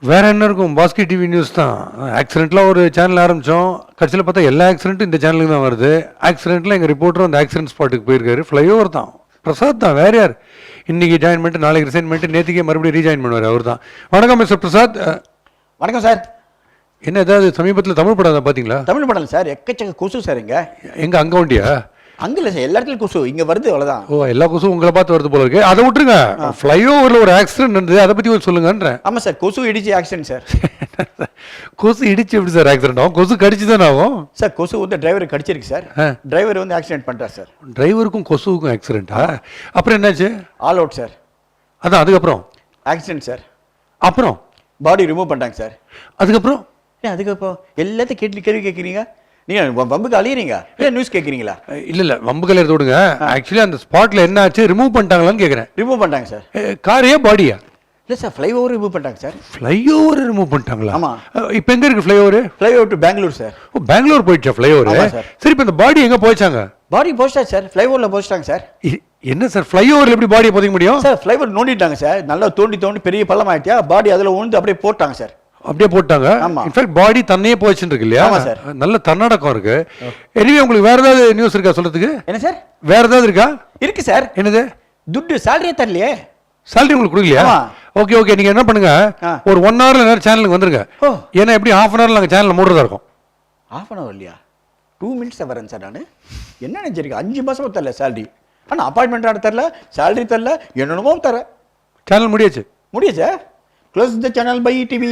வேற என்ன இருக்கும்? பாஸ்கெட் டிவி நியூஸ் தான். ஆக்சிடென்ட்லாம் ஒரு சேனல் ஆரம்பித்தோம். கடைசியில் பார்த்தா எல்லா ஆக்சிடென்ட்டும் இந்த சேனலுக்கு தான் வருது. ஆக்சிடென்ட்லாம் எங்கள் ரிப்போர்ட்டரும் அந்த ஆக்சிடென்ட் ஸ்பாட்டுக்கு போயிருக்காரு. ஃப்ளைஓவர் தான். பிரசாத் தான், வேற யார்? இன்னைக்கு ஜாயின் பண்ணிட்டு நாளைக்கு ரிசைன் பண்ணிட்டு நேற்றுக்கே மறுபடியும் ரீஜாயின் பண்ணுவார். அவர் தான். வணக்கம் மிஸ்டர் பிரசாத். வணக்கம் சார். என்ன ஏதாவது சமீபத்தில் தமிழ் படம் தான் பார்த்தீங்களா? தமிழ் படம் சார், எக்கச்சக்க கொசு சார். எங்க அங்கே உண்டியா? அங்கே இல்லை சார், எல்லா இடத்துலையும் கொசு இங்கே வருது, அவ்வளோதான். ஓ, எல்லா கொசும் உங்களை பார்த்து வருது போல இருக்கு. அதை விட்டுருங்க. ஃப்ளைஓவரில் ஒரு ஆக்சிடென்ட் இருந்தது, அதை பற்றி ஒரு சொல்லுங்கன்றேன். ஆமாம் சார், கொசு இடிச்சு ஆக்சிடென்ட் சார். கொசு இடிச்சு எப்படி சார் ஆக்சிடென்ட் ஆகும்? கொசு கடிச்சு தானே ஆகும் சார். கொசு வந்து டிரைவர் கடிச்சிருக்கு சார். டிரைவர் வந்து ஆக்சிடென்ட் பண்ணிட்டார் சார். டிரைவருக்கும் கொசுவுக்கும் ஆக்சிடென்ட்டா? அப்புறம் என்னாச்சு? All out sir. அதான், அதுக்கப்புறம் ஆக்சிடென்ட் சார். அப்புறம் பாடி ரிமூவ் பண்ணிட்டாங்க சார். அதுக்கப்புறம் அதுக்கப்புறம் எல்லாத்தையும் கேள்வி கேட்குறீங்க. நீங்கள் வம்புக்கு அழியிறீங்க, இல்லை நியூஸ் கேட்குறீங்களா? இல்லை வம்புகள் எடுத்து விடுங்க. ஆக்சுவலி அந்த ஸ்பாட்டில் என்ன ஆச்சு, ரிமூவ் பண்ணிட்டாங்களான்னு கேட்குறேன். ரிமூவ் பண்ணிட்டாங்க சார். காரையா பாடியா? இல்லை சார், ஃப்ளைஓவர் ரிமூவ் பண்ணிட்டாங்க சார். ஃப்ளைஓவர் ரிமூவ் பண்ணிட்டாங்களா? ஆமாம். இப்போ எங்கே இருக்குது flyover? Flyover to Bangalore sir. ஓ, பெங்களூர் போயிடுச்சா ஃப்ளைஓவர்? சரி, இப்போ இந்த பாடி எங்கே போயிச்சாங்க? பாடி போஸ்ட்டாச்சு சார், ஃப்ளைஓவரில் போஸ்ட்டாங்க சார். என்ன சார், ஃப்ளைஓவரில் எப்படி பாடியை புதைக்க முடியும் சார்? ஃப்ளைஓவர் நோண்டிட்டாங்க சார், நல்லா தோண்டி பெரிய பள்ளம் ஆகிட்டியா, பாடி அதில் உழுந்து அப்படியே போட்டாங்க சார். அப்படியே போட்டாங்க. இன்ஃபேக்ட் பாடி தன்னையே போச்சுன்னு இருக்கு இல்லையா? நல்ல தன்னடக்கம் இருக்கு. எனிவே, உங்களுக்கு வேற ஏதாவது நியூஸ் இருக்கா சொல்றதுக்கு? என்ன சார்? வேற ஏதாவது இருக்கா? இருக்கு சார். என்னது? துட்டு சேலரியே தரலையே. சேலரி உங்களுக்கு கொடுக்கலையா? ஓகே, நீங்க என்ன பண்ணுங்க, ஒரு 1 ஹவர்ல நேரம் சேனலுக்கு வந்துருங்க. ஏன்னா எப்படி half an hour நாங்கள் சேனல் மூடுறதா இருக்கும். half an hour இல்லையா? 2 minutes வரேன் சார். நான் என்ன நினைச்சிருக்கேன், 5 மாசமா தரல சேலரி. ஆனால் அப்பாயின்மெண்ட் ஆட தரல, சேலரி தரல, என்னென்னமோ தர. சேனல் முடியாச்சு. முடியாச்சு. Close the channel by TV.